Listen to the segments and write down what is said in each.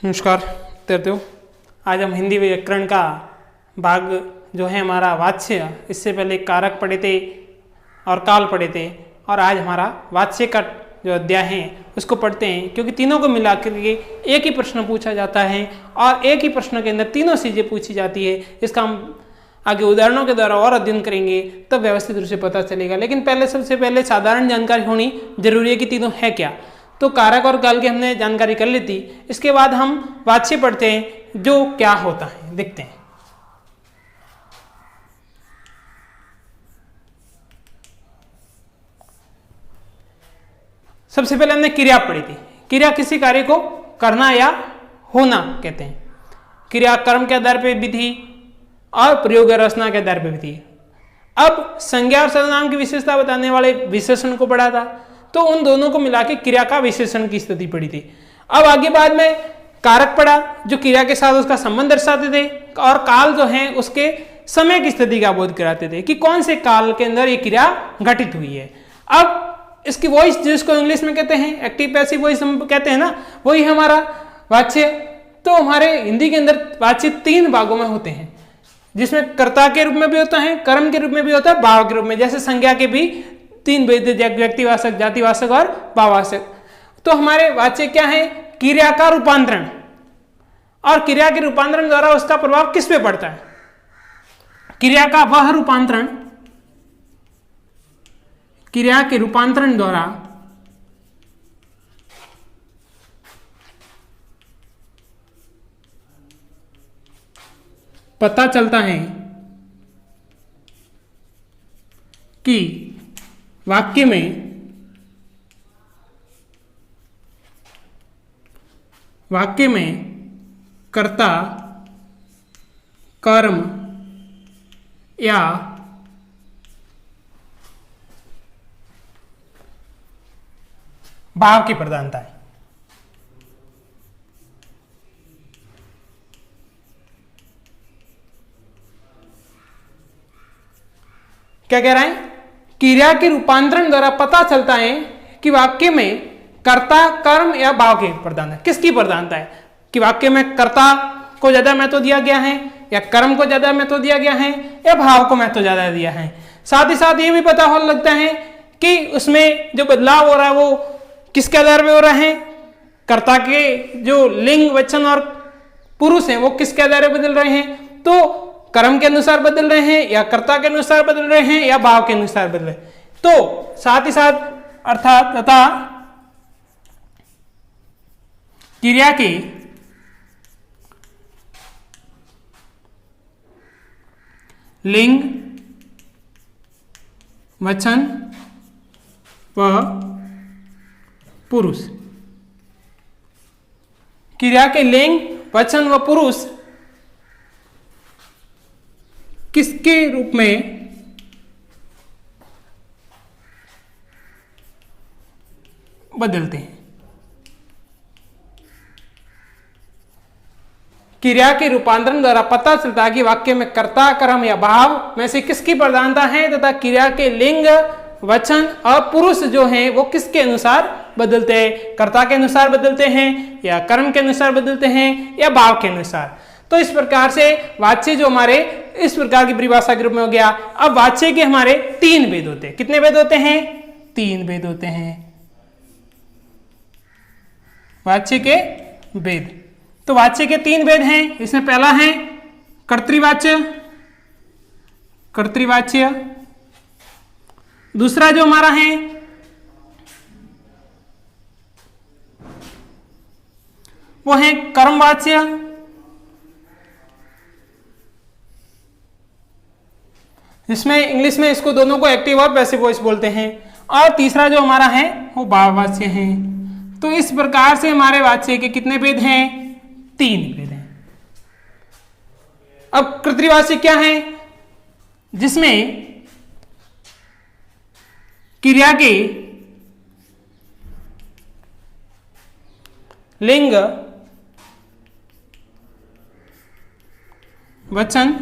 नमस्कार विद्यार्थियों, आज हम हिंदी व्याकरण का भाग जो है हमारा वाच्य, इससे पहले कारक पढ़े थे और काल पढ़े थे, और आज हमारा वाच्य का जो अध्याय है उसको पढ़ते हैं, क्योंकि तीनों को मिला करके एक ही प्रश्न पूछा जाता है और एक ही प्रश्न के अंदर तीनों चीज़ें पूछी जाती है। इसका हम आगे उदाहरणों के द्वारा और अध्ययन करेंगे, तब व्यवस्थित रूप से पता चलेगा। लेकिन पहले सबसे पहले साधारण जानकारी होनी जरूरी है कि तीनों है क्या। तो कारक और काल की हमने जानकारी कर ली थी। इसके बाद हम वाच्य पढ़ते हैं, जो क्या होता है देखते हैं। सबसे पहले हमने क्रिया पढ़ी थी। क्रिया किसी कार्य को करना या होना कहते हैं। क्रिया कर्म के आधार पर भी थी और प्रयोग रचना के आधार पर भी थी। अब संज्ञा और सर्वनाम की विशेषता बताने वाले विशेषण को पढ़ा था, तो उन दोनों को मिला के क्रिया का विशेषण की स्थिति पड़ी थी। अब आगे बाद में कारक पढ़ा, जो क्रिया के साथ उसका संबंध दर्शाते थे, और काल जो है उसके समय की स्थिति का बोध कराते थे कि कौन से काल के अंदर ये क्रिया घटित हुई है। अब इसकी वॉइस, जिसको इंग्लिश में कहते हैं एक्टिव पैसिव वॉइस हम कहते हैं ना, वही हमारा वाच्य। तो हमारे हिंदी के अंदर वाच्य तीन भागों में होते हैं, जिसमें कर्ता के रूप में भी होता है, कर्म के रूप में भी होता है, भाव के रूप में। जैसे संज्ञा के भी तीन भेद, व्यक्तिवाचक, जातिवाचक और भाववाचक। तो हमारे वाच्य क्या है? क्रिया का रूपांतरण, और क्रिया के रूपांतरण द्वारा उसका प्रभाव किस पे पड़ता है? क्रिया का वह रूपांतरण, क्रिया के रूपांतरण द्वारा पता चलता है कि वाक्य में कर्ता, कर्म या भाव की प्रधानता है। क्या कह रहा है? क्रिया के रूपांतरण द्वारा पता चलता है कि वाक्य में कर्ता, कर्म या भाव की प्रधानता है। किसकी प्रधानता है? कि वाक्य में कर्ता को ज्यादा महत्व दिया गया है, या कर्म को ज्यादा महत्व दिया गया है, या भाव को महत्व ज्यादा दिया है। साथ ही साथ ये भी पता हो लगता है कि उसमें जो बदलाव हो रहा है वो किसके आधार पर हो रहा है? कर्ता के जो लिंग, वचन और पुरुष हैं वो किसके आधार पर बदल रहे हैं? तो कर्म के अनुसार बदल रहे हैं, या कर्ता के अनुसार बदल रहे हैं, या भाव के अनुसार बदल रहे हैं। तो साथ ही साथ अर्थात तथा क्रिया के लिंग, वचन व पुरुष, क्रिया के लिंग, वचन व पुरुष किसके रूप में बदलते हैं? क्रिया के रूपांतरण द्वारा पता चलता है कि वाक्य में कर्ता, कर्म या भाव में से किसकी प्रधानता है, तथा क्रिया के लिंग, वचन और पुरुष जो हैं वो किसके अनुसार बदलते हैं? कर्ता के अनुसार बदलते हैं, या कर्म के अनुसार बदलते हैं, या भाव के अनुसार। तो इस प्रकार से वाच्य जो हमारे इस प्रकार की परिभाषा के रूप में हो गया। अब वाच्य के हमारे तीन भेद होते हैं। कितने भेद होते हैं? तीन भेद होते हैं वाच्य के भेद। तो वाच्य के तीन भेद हैं। इसमें पहला है कर्तृवाच्य, कर्तृवाच्य। दूसरा जो हमारा है वो है कर्मवाच्य, जिसमें इंग्लिश में इसको दोनों को एक्टिव और पैसिव वॉइस बोलते हैं। और तीसरा जो हमारा है वो भाववाच्य है। तो इस प्रकार से हमारे वाच्य के कितने भेद हैं? तीन भेद हैं। अब कर्तृवाच्य क्या है? जिसमें क्रिया के लिंग, वचन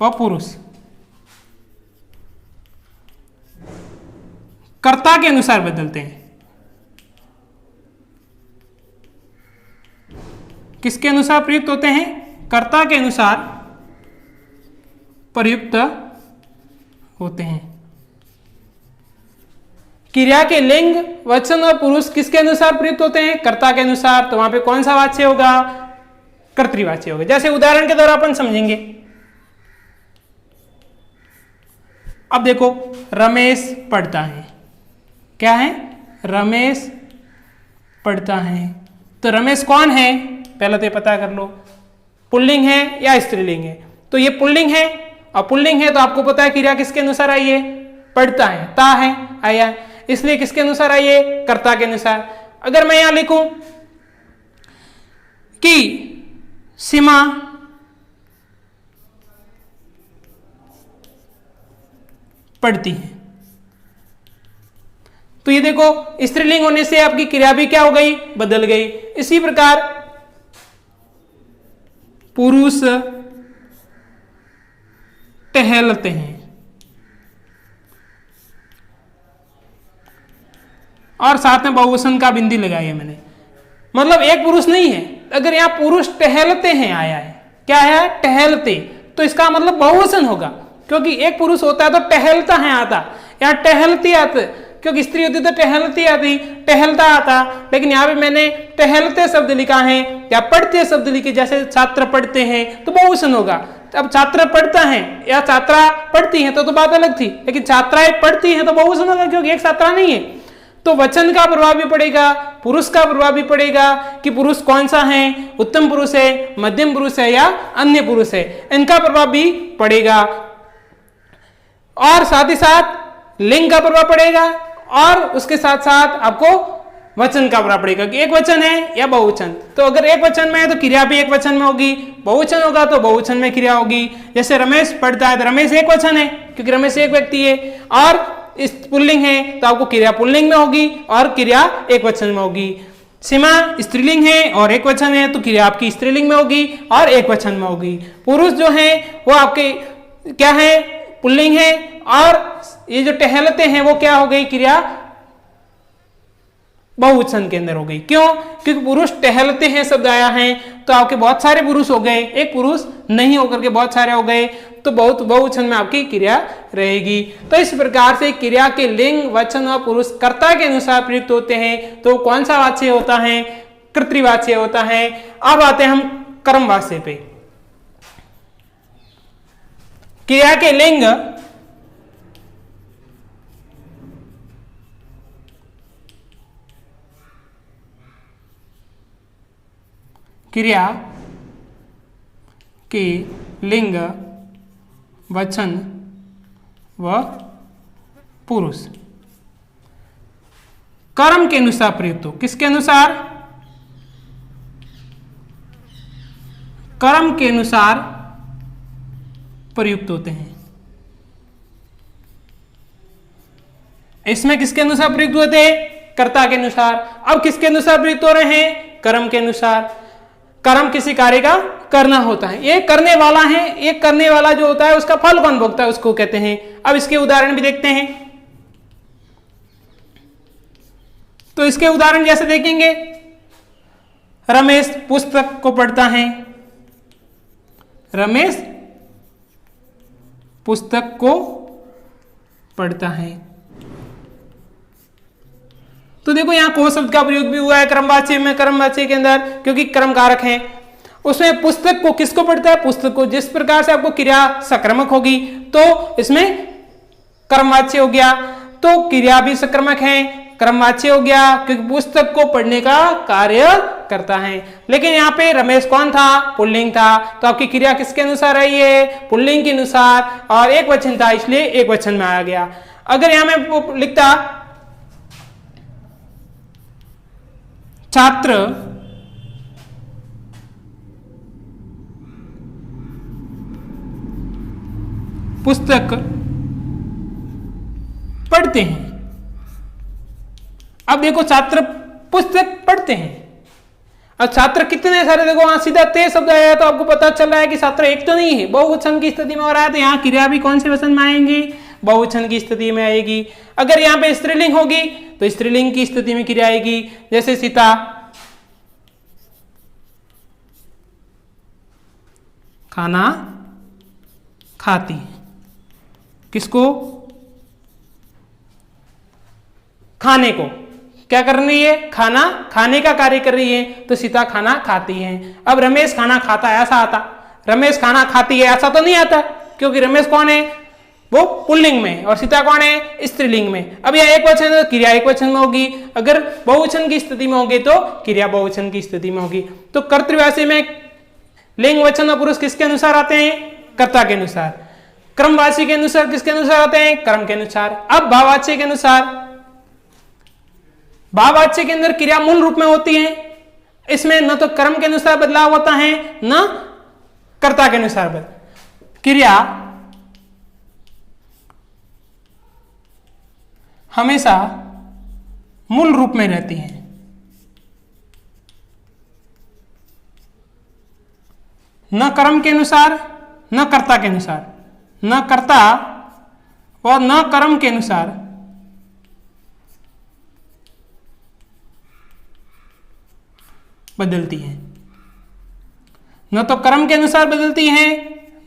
व पुरुष कर्ता के अनुसार बदलते हैं। किसके अनुसार प्रयुक्त होते हैं? कर्ता के अनुसार प्रयुक्त होते हैं। क्रिया के लिंग, वचन और पुरुष किसके अनुसार प्रयुक्त होते हैं? कर्ता के अनुसार। तो वहां पे कौन सा वाच्य होगा? कर्तृवाच्य होगा। जैसे उदाहरण के द्वारा अपन समझेंगे। अब देखो, रमेश पढ़ता है। क्या है? रमेश पढ़ता है। तो रमेश कौन है? पहले तो ये पता कर लो, पुल्लिंग है या स्त्रीलिंग है। तो ये पुल्लिंग है, और पुल्लिंग है तो आपको पता है क्रिया किसके अनुसार आई है? पढ़ता है, ता है, आया। इसलिए किसके अनुसार आई है? कर्ता के अनुसार। अगर मैं यहां लिखूं कि सीमा पढ़ती है, तो ये देखो स्त्रीलिंग होने से आपकी क्रिया भी क्या हो गई? बदल गई। इसी प्रकार पुरुष टहलते हैं, और साथ में बहुवचन का बिंदी लगाई है मैंने, मतलब एक पुरुष नहीं है। अगर यहां पुरुष टहलते हैं आया है, क्या है? टहलते, तो इसका मतलब बहुवचन होगा, क्योंकि एक पुरुष होता है तो टहलता है आता, यहां टहलती आते, क्योंकि स्त्री होती तो टहलती आती, टहलता आता। लेकिन यहां पे मैंने टहलते शब्द लिखा है या पढ़ते शब्द लिखे, जैसे छात्र पढ़ते हैं तो बहुवचन होगा। अब छात्र पढ़ता है या छात्रा पढ़ती है तो बात अलग थी, लेकिन छात्राएं पढ़ती हैं तो बहुवचन होगा, क्योंकि एक छात्रा नहीं है। तो वचन का प्रभाव भी पड़ेगा, पुरुष का प्रभाव भी पड़ेगा कि पुरुष कौन सा है, उत्तम पुरुष है, मध्यम पुरुष है या अन्य पुरुष है, इनका प्रभाव भी पड़ेगा। और साथ ही साथ लिंग का प्रभाव पड़ेगा, और उसके साथ साथ आपको वचन का प्रभाव पड़ेगा कि एक वचन है या बहुवचन। तो अगर एक वचन में है तो क्रिया भी एक वचन में होगी, बहुवचन होगा तो बहुवचन में क्रिया होगी। जैसे रमेश पढ़ता है तो रमेश एक वचन है, क्योंकि रमेश एक व्यक्ति है, और इस पुल्लिंग है तो आपको क्रिया पुल्लिंग में होगी और क्रिया एक वचन में होगी। सीमा स्त्रीलिंग है और एक वचन है तो क्रिया आपकी स्त्रीलिंग में होगी और एक वचन में होगी। पुरुष जो है वो आपके क्या है? पुल्लिंग है, और ये जो टहलते हैं वो क्या हो गई? क्रिया बहुवचन के अंदर हो गई। क्यों? क्योंकि पुरुष टहलते हैं शब्द आया है, तो आपके बहुत सारे पुरुष हो गए, एक पुरुष नहीं होकर के बहुत सारे हो गए, तो बहुत बहुवचन में आपकी क्रिया रहेगी। तो इस प्रकार से क्रिया के लिंग, वचन और पुरुष कर्ता के अनुसार प्रयुक्त होते हैं। तो कौन सा वाच्य होता है? कर्तृवाच्य होता है। अब आते हैं हम कर्मवाच्य पे। क्रिया के लिंग, क्रिया के लिंग, वचन व पुरुष कर्म के अनुसार प्रयुक्त हो। किसके अनुसार? कर्म के अनुसार प्रयुक्त होते हैं। इसमें किसके अनुसार प्रयुक्त होते हैं? कर्ता के अनुसार। अब किसके अनुसार प्रयुक्त हो रहे हैं? कर्म के अनुसार। कर्म किसी कार्य का करना होता है, ये करने वाला है, ये करने वाला जो होता है उसका फल कौन भोगता है उसको कहते हैं। अब इसके उदाहरण भी देखते हैं। तो इसके उदाहरण जैसे देखेंगे, रमेश पुस्तक को पढ़ता है, रमेश पुस्तक को पढ़ता है। तो देखो यहां को शब्द का प्रयोग भी हुआ है कर्मवाच्य में, कर्मवाच्य के अंदर, क्योंकि कर्म कारक है। उसमें पुस्तक को किसको पढ़ता है? पुस्तक को। जिस प्रकार से आपको क्रिया सक्रमक होगी तो इसमें कर्मवाच्य हो गया, तो क्रिया भी सक्रमक है, कर्मवाच्य हो गया, क्योंकि पुस्तक को पढ़ने का कार्य करता है। लेकिन यहाँ पे रमेश कौन था? पुल्लिंग था, तो आपकी क्रिया किसके अनुसार आई है? पुल्लिंग के अनुसार, और एक वचन था इसलिए एक वचन में आ गया। अगर यहां में लिखता छात्र पुस्तक पढ़ते हैं। अब देखो छात्र पुस्तक पढ़ते हैं, और छात्र कितने सारे, देखो वहां सीधा ते शब्द आया तो आपको पता चल रहा है कि छात्र एक तो नहीं है, बहुवचन की स्थिति में हो रहा है। तो यहाँ क्रिया भी कौन से वचन में आएंगी? बहुवचन की स्थिति में आएगी। अगर यहाँ पे स्त्रीलिंग होगी तो स्त्रीलिंग की स्थिति में क्रिया आएगी। जैसे सीता खाना खाती है। किसको? खाने को। क्या कर रही है? खाना खाने का कार्य कर रही है, तो सीता खाना खाती है। अब रमेश खाना खाता है ऐसा आता? रमेश खाना खाती है ऐसा तो नहीं आता, क्योंकि रमेश कौन है? वो पुल्लिंग में, और सीता कौन है? स्त्रीलिंग में। अब यह एक वचन है तो क्रिया एक वचन में होगी, अगर बहुवचन की स्थिति में होगी तो क्रिया बहुवचन की स्थिति में होगी। तो कर्तृवाची में लिंग वचन और पुरुष किसके अनुसार आते हैं? कर्ता के अनुसार। क्रमवाची के अनुसार किसके अनुसार आते हैं? कर्म के अनुसार। अब भाववाच्य के अनुसार, भाववाच्य के अंदर क्रिया मूल रूप में होती है, इसमें न तो कर्म के अनुसार बदलाव होता है न कर्ता के अनुसार क्रिया हमेशा मूल रूप में रहती है। न कर्म के अनुसार न कर्ता के अनुसार, न कर्ता और न कर्म के अनुसार बदलती है। न तो कर्म के अनुसार बदलती है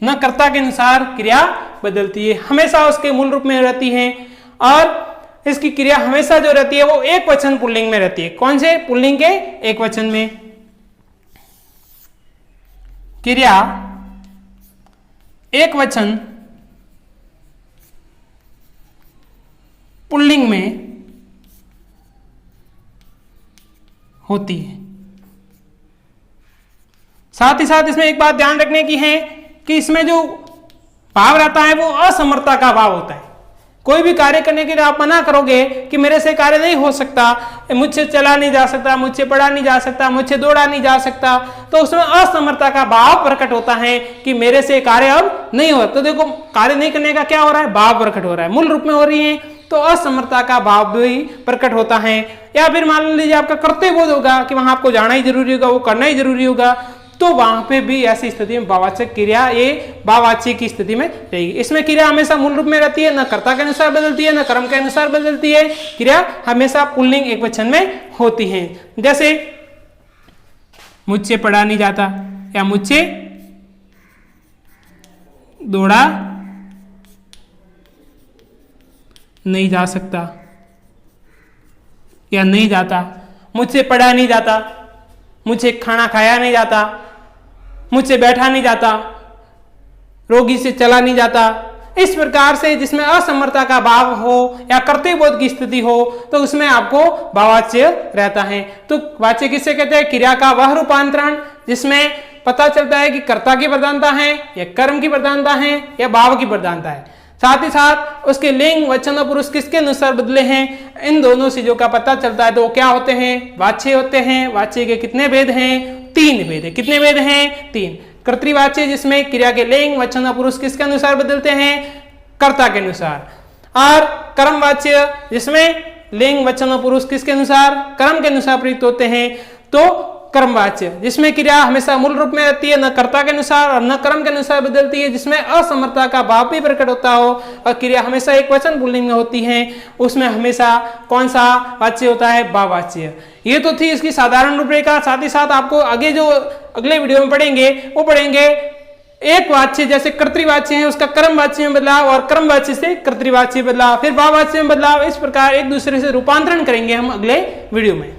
न कर्ता के अनुसार क्रिया बदलती है, हमेशा उसके मूल रूप में रहती है। और इसकी क्रिया हमेशा जो रहती है वो एक वचन पुल्लिंग में रहती है। कौन से? पुल्लिंग के एक वचन में। क्रिया एक वचन पुल्लिंग में होती है। साथ ही साथ इसमें एक बात ध्यान रखने की है कि इसमें जो भाव रहता है वो असमर्थता का भाव होता है। कोई भी कार्य करने के लिए आप मना करोगे कि मेरे से कार्य नहीं हो सकता, मुझसे चला नहीं जा सकता, मुझसे पढ़ा नहीं जा सकता, मुझसे दौड़ा नहीं जा सकता, तो उसमें असमर्थता का भाव प्रकट होता है कि मेरे से कार्य अब नहीं हो। तो देखो कार्य नहीं करने का क्या हो रहा है? भाव प्रकट हो रहा है, मूल रूप में हो रही है, तो असमर्थता का भाव भी प्रकट होता है। या फिर मान लीजिए आपका कर्तव्य बोध होगा कि वहां आपको जाना ही जरूरी होगा, वो करना ही जरूरी होगा, तो वहां पे भी ऐसी स्थिति में भाववाचक क्रिया ये भाववाच्य की स्थिति में रहेगी। इसमें क्रिया हमेशा मूल रूप में रहती है, न कर्ता के अनुसार बदलती है न कर्म के अनुसार बदलती है, क्रिया हमेशा पुल्लिंग एक वचन में होती है। जैसे मुझसे पढ़ा नहीं जाता या मुझसे दौड़ा नहीं जा सकता या नहीं जाता, मुझसे पढ़ा नहीं जाता, मुझसे खाना खाया नहीं जाता, मुझसे बैठा नहीं जाता, रोगी से चला नहीं जाता। इस प्रकार से जिसमें असमर्थता का भाव हो या कर्तव्यबोध की स्थिति हो तो उसमें आपको भाववाच्य रहता है। तो वाच्य किससे कहते हैं? क्रिया का वह रूपांतरण जिसमें पता चलता है कि कर्ता की प्रधानता है या कर्म की प्रधानता है या भाव की प्रधानता है। साथ ही साथ उसके लिंग वचन और पुरुष किसके अनुसार बदले हैं, इन दोनों चीजों का पता चलता है। तो क्या होते हैं? वाच्य होते हैं। वाच्य के कितने भेद हैं? 3 भेद है। कितने भेद हैं? 3। कर्तृवाच्य जिसमें क्रिया के लिंग वचन और पुरुष किसके अनुसार बदलते हैं? कर्ता के अनुसार। और कर्मवाच्य जिसमें लिंग वचन और पुरुष किसके अनुसार? कर्म के अनुसार प्रयुक्त होते हैं। तो कर्मवाच्य जिसमें क्रिया हमेशा मूल रूप में रहती है, न कर्ता के अनुसार और न कर्म के अनुसार बदलती है, जिसमें असमर्थता का भाव भी प्रकट होता हो और क्रिया हमेशा एक वचन पुल्लिंग में होती है, उसमें हमेशा कौन सा वाच्य होता है? भाववाच्य। ये तो थी इसकी साधारण रूपरेखा। साथ ही साथ आपको आगे जो अगले वीडियो में पढ़ेंगे वो पढ़ेंगे एक वाच्य जैसे कर्तृवाच्य है उसका कर्मवाच्य में बदलाव और कर्मवाच्य से कर्तृवाच्य बदलाव, फिर भाववाच्य में बदलाव। इस प्रकार एक दूसरे से रूपांतरण करेंगे हम अगले वीडियो में।